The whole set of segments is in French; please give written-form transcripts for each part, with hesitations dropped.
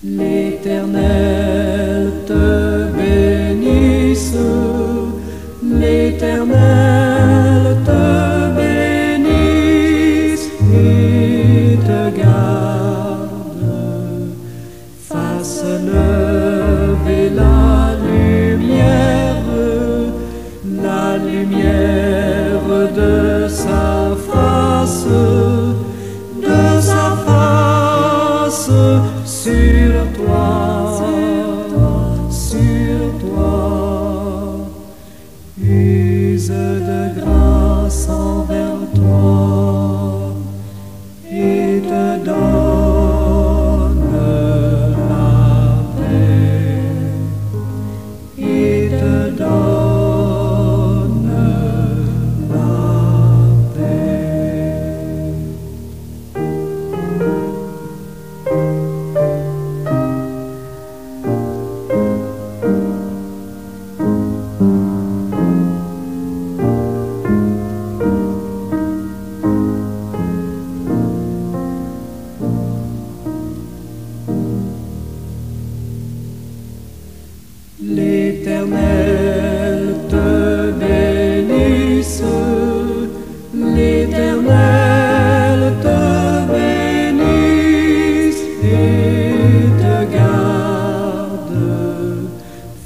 L'Éternel te bénisse, l'Éternel te bénisse et te garde, fasse lever la lumière de sa face sur toi, use de grâce envers toi et te donne la paix, et te donne la paix. L'Éternel te bénisse, l'Éternel te bénisse et te garde,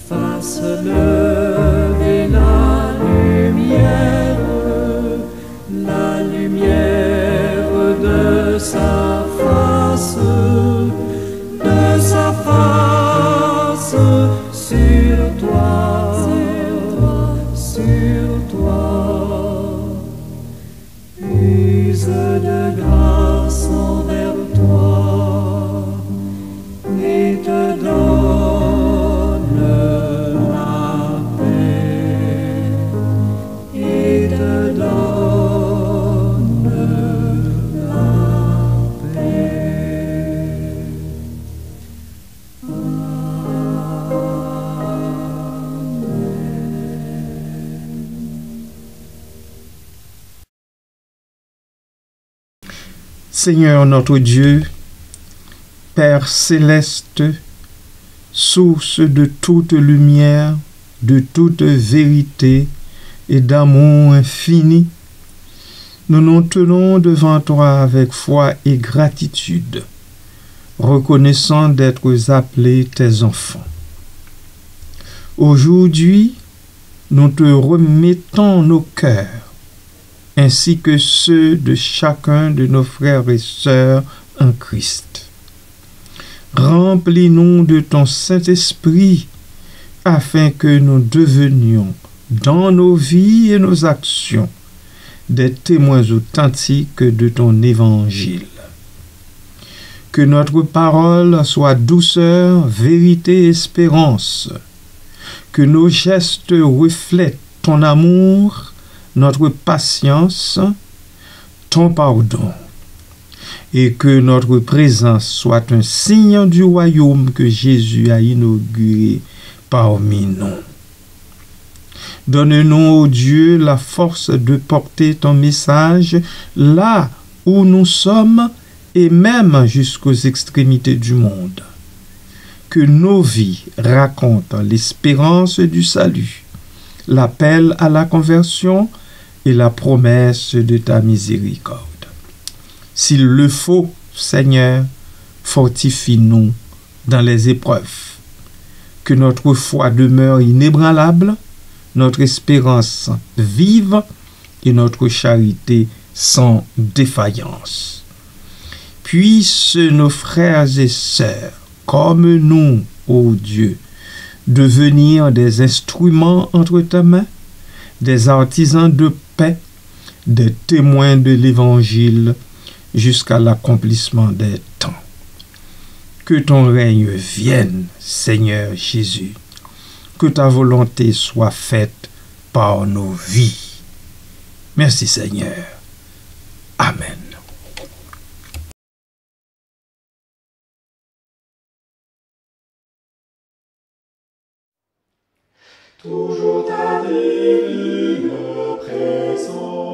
fasse lever la lumière de sa face sur toi, use de grâce envers toi et te donne la paix, et te donne la paix. Seigneur notre Dieu, Père céleste, source de toute lumière, de toute vérité et d'amour infini, nous nous tenons devant toi avec foi et gratitude, reconnaissant d'être appelés tes enfants. Aujourd'hui, nous te remettons nos cœurs, ainsi que ceux de chacun de nos frères et sœurs en Christ. Remplis-nous de ton Saint-Esprit, afin que nous devenions, dans nos vies et nos actions, des témoins authentiques de ton Évangile. Que notre parole soit douceur, vérité et espérance. Que nos gestes reflètent ton amour, notre patience, ton pardon, et que notre présence soit un signe du royaume que Jésus a inauguré parmi nous. Donne-nous, ô Dieu, la force de porter ton message là où nous sommes et même jusqu'aux extrémités du monde. Que nos vies racontent l'espérance du salut, l'appel à la conversion et la promesse de ta miséricorde. S'il le faut, Seigneur, fortifie-nous dans les épreuves. Que notre foi demeure inébranlable, notre espérance vive et notre charité sans défaillance. Puissent nos frères et sœurs, comme nous, ô Dieu, devenir des instruments entre ta main, des artisans de paix, des témoins de l'Évangile jusqu'à l'accomplissement des temps. Que ton règne vienne, Seigneur Jésus, que ta volonté soit faite par nos vies. Merci Seigneur. Amen. Toujours ta divine présence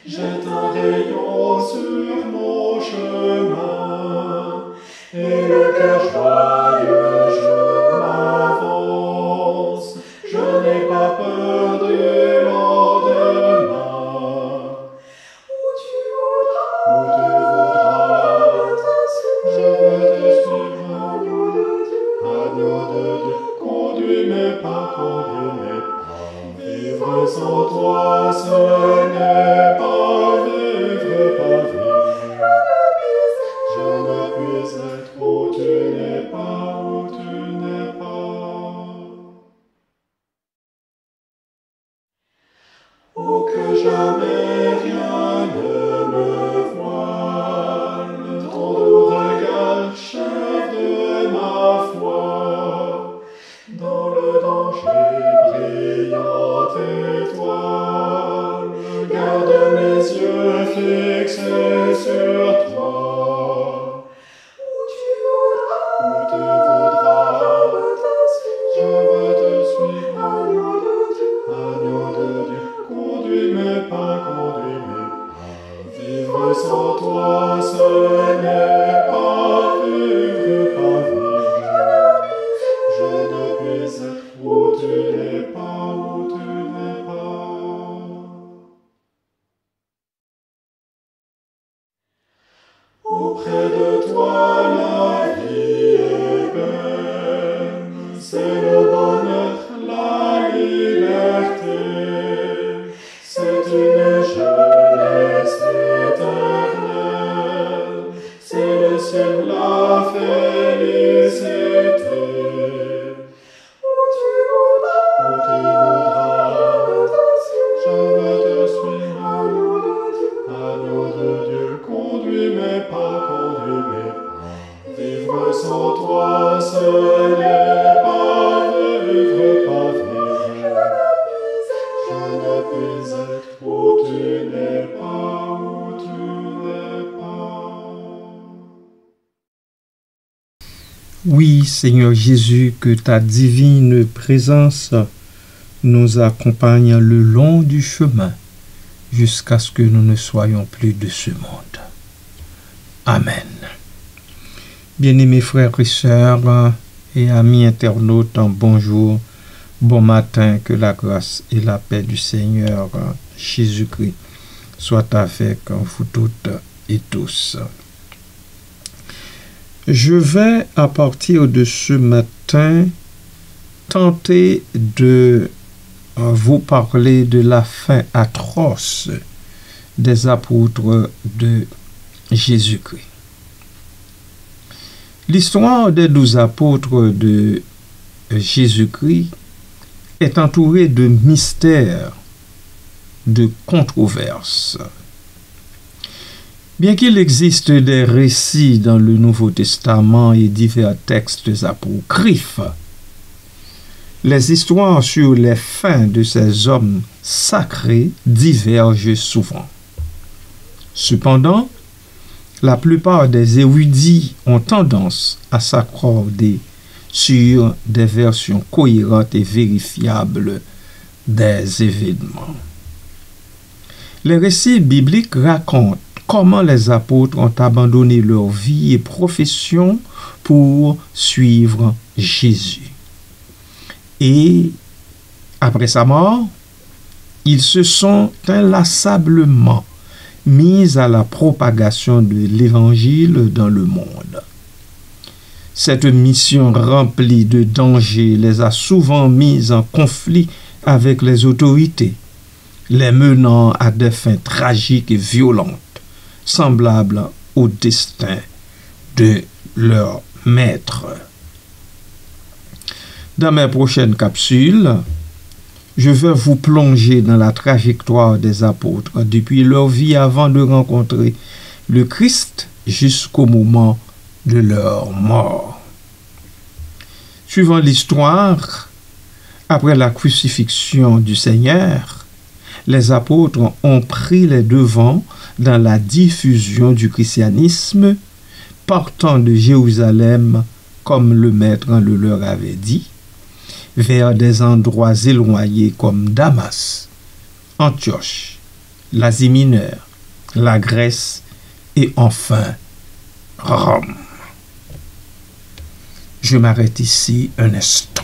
jette un rayon sur mon chemin, et le cœur joyeux je m'avance, je n'ai pas peur du lendemain. Où tu voudras, je veux te suivre, agneau de Dieu, conduis mes pas, vivre sans toi, ce n'est pas vivre, je ne puis être où tu n'es pas, où tu n'es pas. Oh, que jamais rien ne me voile, ton doux regard, chef de ma foi, dans le danger, brillante étoile, garde mes yeux fixés sur toi. Où tu voudras, je veux te suivre, agneau de Dieu, conduis mes pas, vivre sans toi, ce n'est pas vivre, je ne puis être où tu n'es pas, où tu n'es pas. Auprès de toi, la vie est belle, c'est le bonheur, la liberté, c'est une jeunesse éternelle, c'est le ciel, la félicité. Où tu voudras, je veux te suivre, agneau de Dieu, conduis mes pas, vivre sans toi, ce n'est pas vivre, je ne puis être où tu n'es pas, où tu n'es pas. Oui, Seigneur Jésus, que ta divine présence nous accompagne le long du chemin jusqu'à ce que nous ne soyons plus de ce monde. Amen. Bien-aimés frères et sœurs et amis internautes, bonjour, bon matin, que la grâce et la paix du Seigneur Jésus-Christ soient avec vous toutes et tous. Je vais, à partir de ce matin, tenter de vous parler de la fin atroce des apôtres de Jésus-Christ. L'histoire des 12 apôtres de Jésus-Christ est entourée de mystères, de controverses. Bien qu'il existe des récits dans le Nouveau Testament et divers textes apocryphes, les histoires sur les fins de ces hommes sacrés divergent souvent. Cependant, la plupart des érudits ont tendance à s'accorder sur des versions cohérentes et vérifiables des événements. Les récits bibliques racontent comment les apôtres ont abandonné leur vie et profession pour suivre Jésus. Et après sa mort, ils se sont inlassablement mis à la propagation de l'Évangile dans le monde. Cette mission remplie de dangers les a souvent mis en conflit avec les autorités, les menant à des fins tragiques et violentes, semblables au destin de leur maître. Dans mes prochaines capsules, je vais vous plonger dans la trajectoire des apôtres depuis leur vie avant de rencontrer le Christ jusqu'au moment de leur mort. Suivant l'histoire, après la crucifixion du Seigneur, les apôtres ont pris les devants dans la diffusion du christianisme, partant de Jérusalem comme le Maître le leur avait dit, vers des endroits éloignés comme Damas, Antioche, l'Asie mineure, la Grèce et enfin Rome. Je m'arrête ici un instant.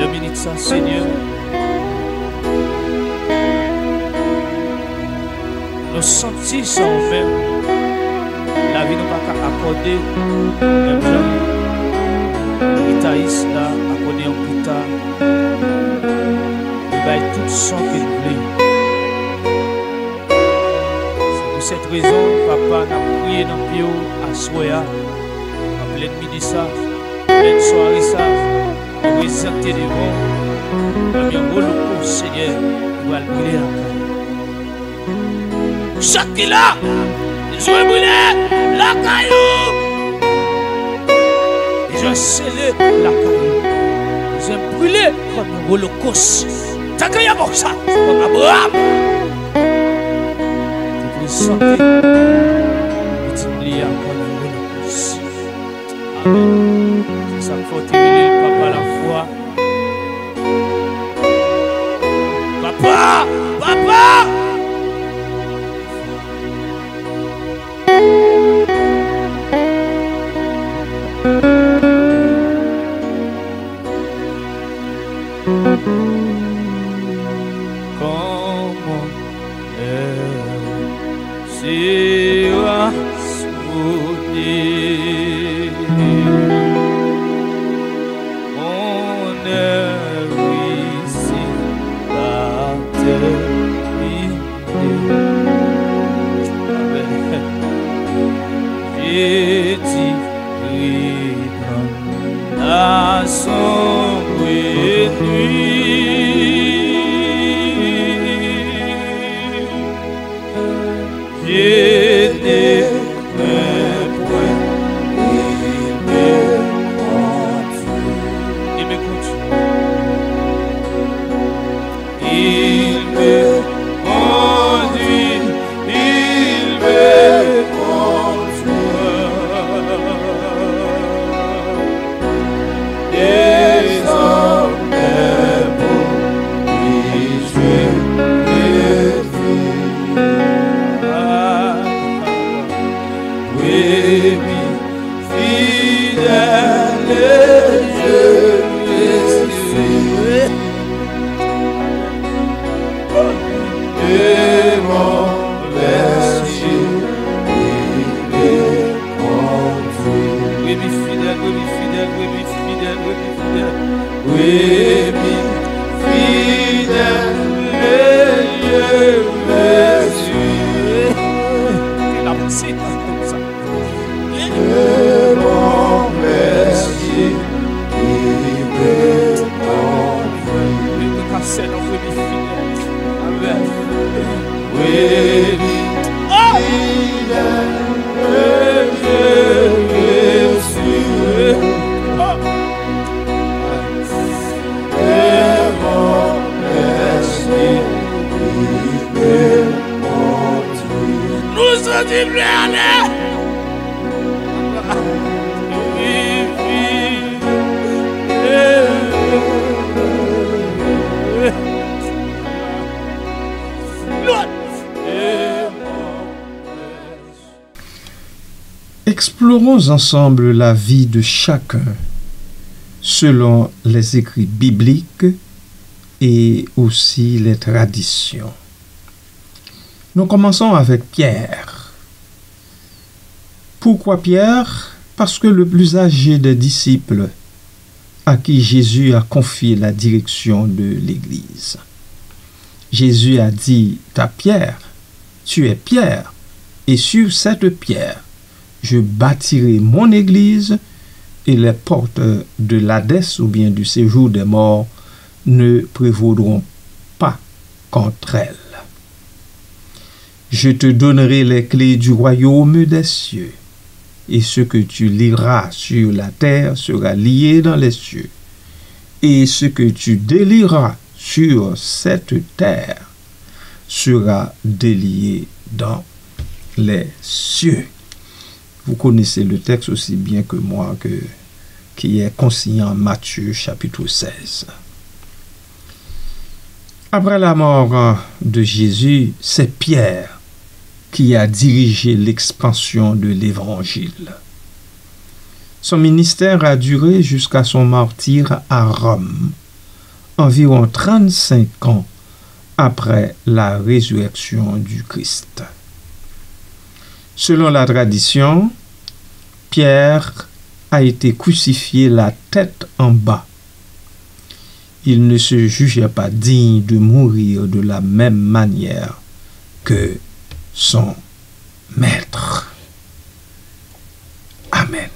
plusieurs minutes, ça, Seigneur. Nous sentis ça même. La vie nous pas accorder. Même gens. Itaïs là, accordé en guitare. Il va être tout son qu'il voulait. C'est pour cette raison, papa n'a prié dans le pied à Soya. À plein midi ça, pleine soirée ça. Nous présenter devant. Nous avons le Seigneur. Nous allons brûler la caille. Chaque qui là, ils ont brûlé la caillou. Ils ont scellé la caillou. Ils ont brûlé comme un holocauste. T'as qu'à y avoir ça, comme Abraham. Tu peux sentir. Et tu me lis comme un holocauste. Amen. C'est ça qu'il faut t'aimer, papa, la foi. Papa, papa. Comment sera soudé mon œuvre ici, la terre. J'ai dit, la sombre nuit, je ne crains point, il me conduit, il me conduit, il me Explorons ensemble la vie de chacun selon les écrits bibliques et aussi les traditions. Nous commençons avec Pierre. Pourquoi Pierre? Parce que le plus âgé des disciples à qui Jésus a confié la direction de l'Église. Jésus a dit à Pierre, tu es Pierre, et sur cette pierre, je bâtirai mon Église, et les portes de l'Hadès ou bien du séjour des morts ne prévaudront pas contre elle. Je te donnerai les clés du royaume des cieux, et ce que tu lieras sur la terre sera lié dans les cieux, et ce que tu délieras sur cette terre sera délié dans les cieux. Vous connaissez le texte aussi bien que moi qui est consigné en Matthieu chapitre 16. Après la mort de Jésus, c'est Pierre qui a dirigé l'expansion de l'Évangile. Son ministère a duré jusqu'à son martyre à Rome environ 35 ans après la résurrection du Christ. Selon la tradition, Pierre a été crucifié la tête en bas. Il ne se jugeait pas digne de mourir de la même manière que son maître. Amen.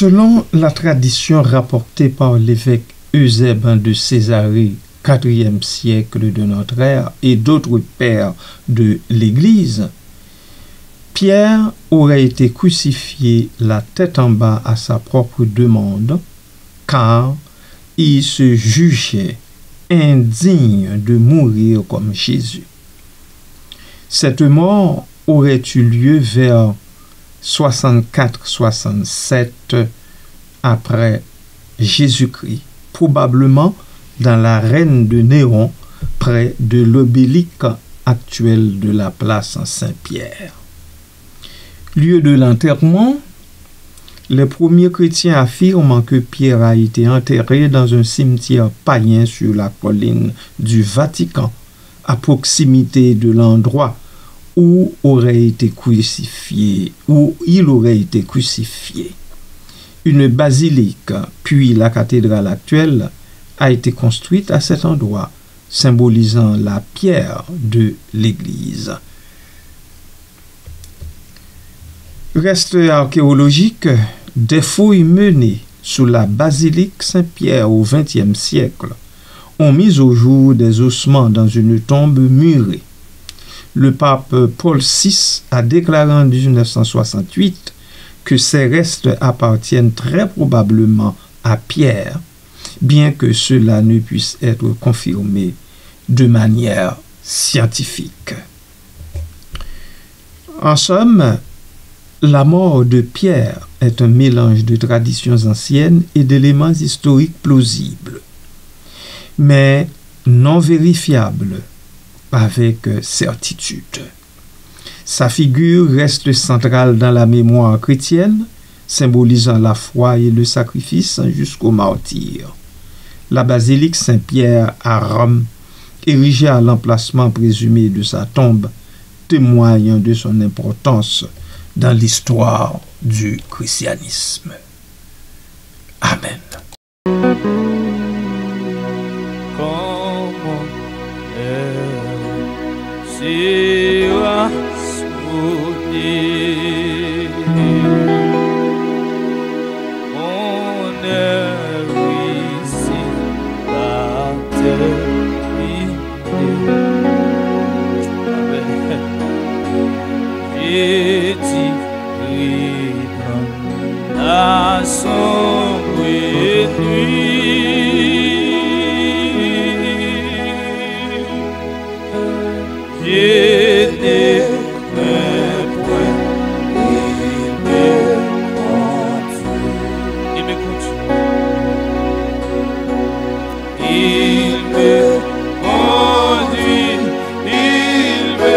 Selon la tradition rapportée par l'évêque Eusèbe de Césarée, 4e siècle de notre ère, et d'autres pères de l'Église, Pierre aurait été crucifié la tête en bas à sa propre demande, car il se jugeait indigne de mourir comme Jésus. Cette mort aurait eu lieu vers 64-67 après Jésus-Christ, probablement dans l'arène de Néron, près de l'obélique actuel de la place Saint-Pierre. Lieu de l'enterrement, les premiers chrétiens affirment que Pierre a été enterré dans un cimetière païen sur la colline du Vatican, à proximité de l'endroit où il aurait été crucifié. Une basilique, puis la cathédrale actuelle, a été construite à cet endroit, symbolisant la pierre de l'Église. Reste archéologique, des fouilles menées sous la basilique Saint-Pierre au XXe siècle ont mis au jour des ossements dans une tombe murée. Le pape Paul VI a déclaré en 1968 que ces restes appartiennent très probablement à Pierre, bien que cela ne puisse être confirmé de manière scientifique. En somme, la mort de Pierre est un mélange de traditions anciennes et d'éléments historiques plausibles, mais non vérifiables avec certitude. Sa figure reste centrale dans la mémoire chrétienne, symbolisant la foi et le sacrifice jusqu'au martyre. La basilique Saint-Pierre à Rome, érigée à l'emplacement présumé de sa tombe, témoigne de son importance dans l'histoire du christianisme. Amen. Comment sera soudain on est ici la terre et la sombre nuit, je ne crains point, il me continue, il me conduit, il me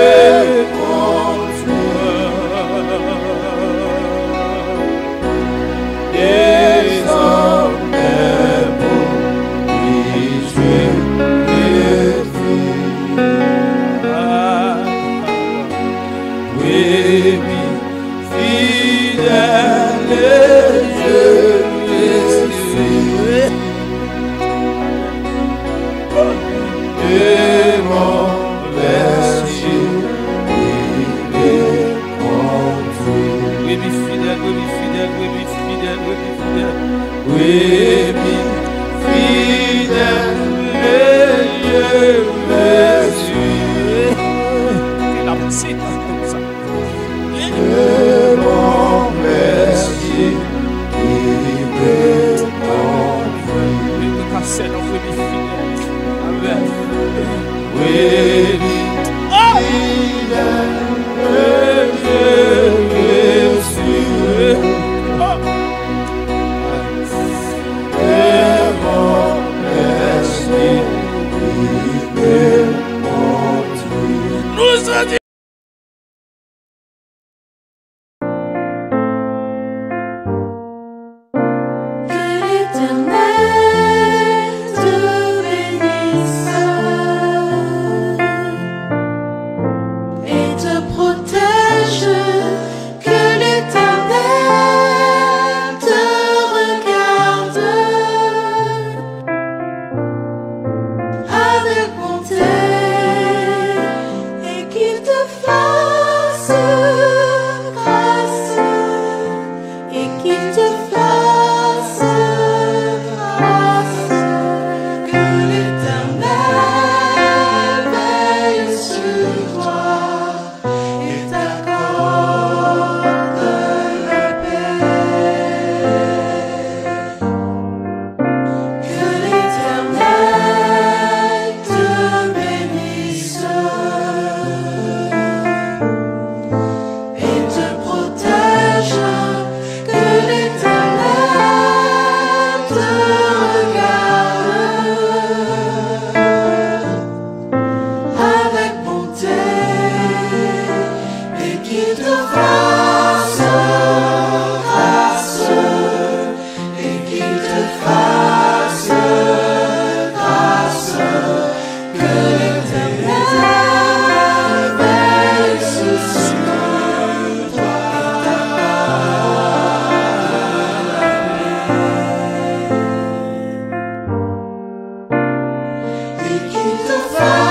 Qu'il te fasse qu'il te fasse